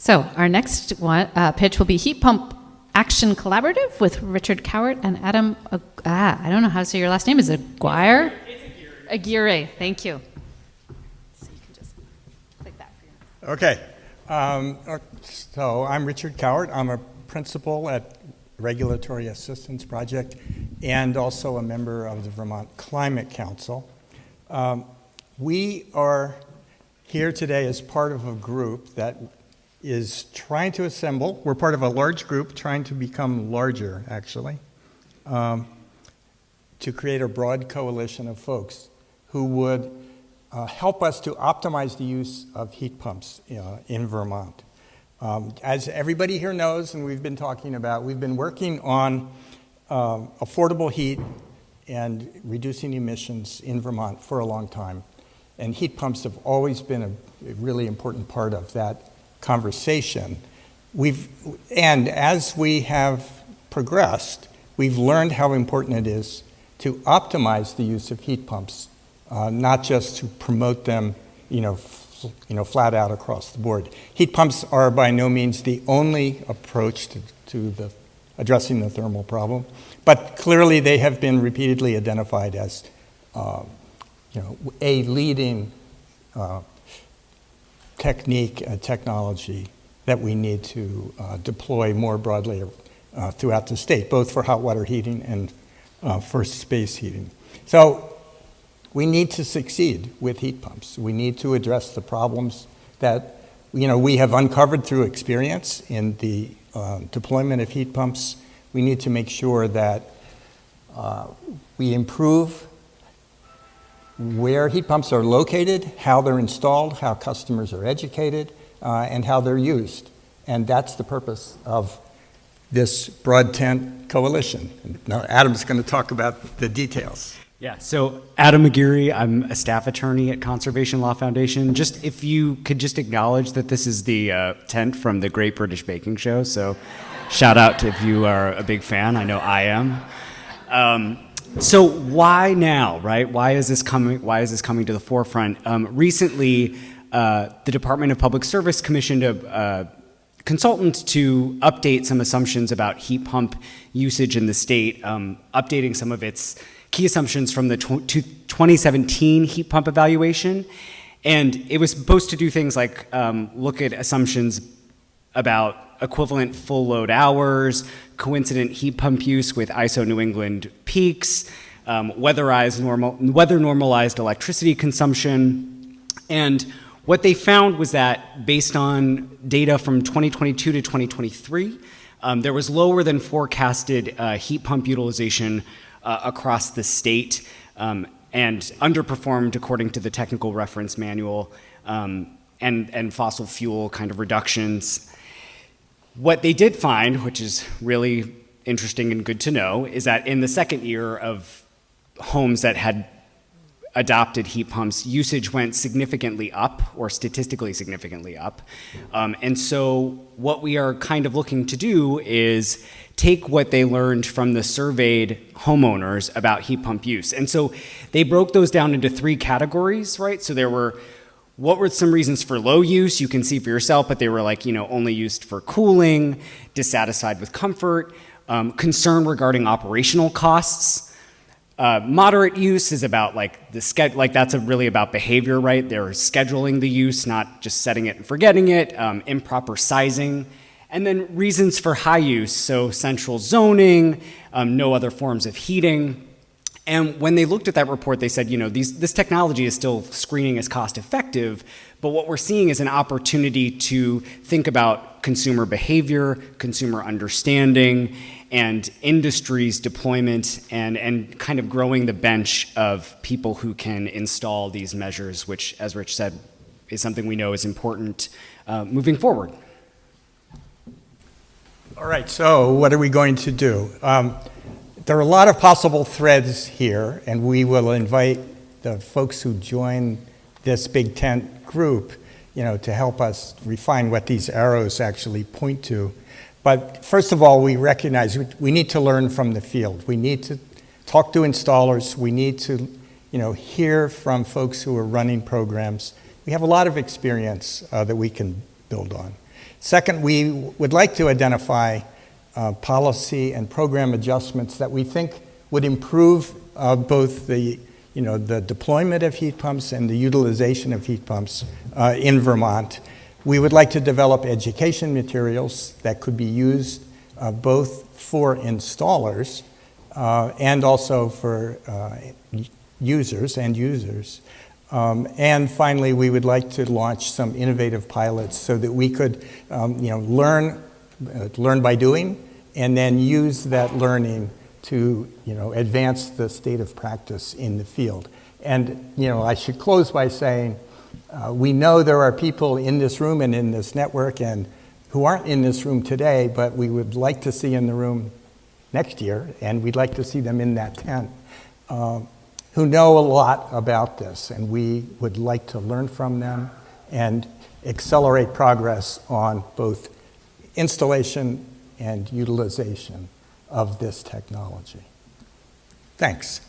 So our next one, pitch will be Heat Pump Action Collaborative with Richard Cowart and Adam, I don't know how to say your last name. Is it Aguirre? It's Aguirre. Thank you. So you can just click that for you. Okay. So I'm Richard Cowart. I'm a principal at Regulatory Assistance Project and also a member of the Vermont Climate Council. We are here today as part of a group that is trying to assemble. We're part of a large group trying to become larger, actually, to create a broad coalition of folks who would help us to optimize the use of heat pumps in Vermont. As everybody here knows, and we've been talking about, we've been working on affordable heat and reducing emissions in Vermont for a long time. And heat pumps have always been a really important part of that conversation. And as we have progressed, we've learned how important it is to optimize the use of heat pumps, not just to promote them, flat out across the board. Heat pumps are by no means the only approach to addressing the thermal problem, but clearly they have been repeatedly identified as a leading technique, technology that we need to deploy more broadly throughout the state, both for hot water heating and for space heating. So we need to succeed with heat pumps. We need to address the problems that we have uncovered through experience in the deployment of heat pumps. We need to make sure that we improve where heat pumps are located, how they're installed, how customers are educated, and how they're used. And that's the purpose of this broad tent coalition. Now Adam's going to talk about the details. Yeah, so Adam Aguirre, I'm a staff attorney at Conservation Law Foundation. Just if you could just acknowledge that this is the tent from the Great British Baking Show, so shout out if you are a big fan. I know I am. So why now, right? Why is this coming to the forefront? Recently, the Department of Public Service commissioned a consultant to update some assumptions about heat pump usage in the state, updating some of its key assumptions from the 2017 heat pump evaluation. And it was supposed to do things like look at assumptions about equivalent full load hours, coincident heat pump use with ISO New England peaks, weather normalized electricity consumption. And what they found was that based on data from 2022 to 2023, there was lower than forecasted heat pump utilization across the state, and underperformed according to the technical reference manual, and fossil fuel kind of reductions. What they did find, which is really interesting and good to know, is that in the second year of homes that had adopted heat pumps, usage went significantly up, or statistically significantly up. And so what we are kind of looking to do is take what they learned from the surveyed homeowners about heat pump use. And so they broke those down into three categories, right? So there were, what were some reasons for low use? You can see for yourself, but they were like, only used for cooling, dissatisfied with comfort, concern regarding operational costs. Moderate use is about that's really about behavior, right? They're scheduling the use, not just setting it and forgetting it, improper sizing. And then reasons for high use, so central zoning, no other forms of heating. And when they looked at that report, they said, this technology is still screening as cost effective, but what we're seeing is an opportunity to think about consumer behavior, consumer understanding, and industry's deployment, and kind of growing the bench of people who can install these measures, which, as Rich said, is something we know is important moving forward. All right, so what are we going to do? There are a lot of possible threads here, and we will invite the folks who join this big tent group, to help us refine what these arrows actually point to. But first of all, we recognize we need to learn from the field. We need to talk to installers. We need to, hear from folks who are running programs. We have a lot of experience that we can build on. Second, we would like to identify policy and program adjustments that we think would improve both the deployment of heat pumps and the utilization of heat pumps in Vermont. We would like to develop education materials that could be used both for installers and also for users. And finally, we would like to launch some innovative pilots so that we could learn by doing and then use that learning to advance the state of practice in the field. And I should close by saying we know there are people in this room and in this network and who aren't in this room today, but we would like to see in the room next year, and we'd like to see them in that tent, who know a lot about this, and we would like to learn from them and accelerate progress on both installation and utilization of this technology. Thanks.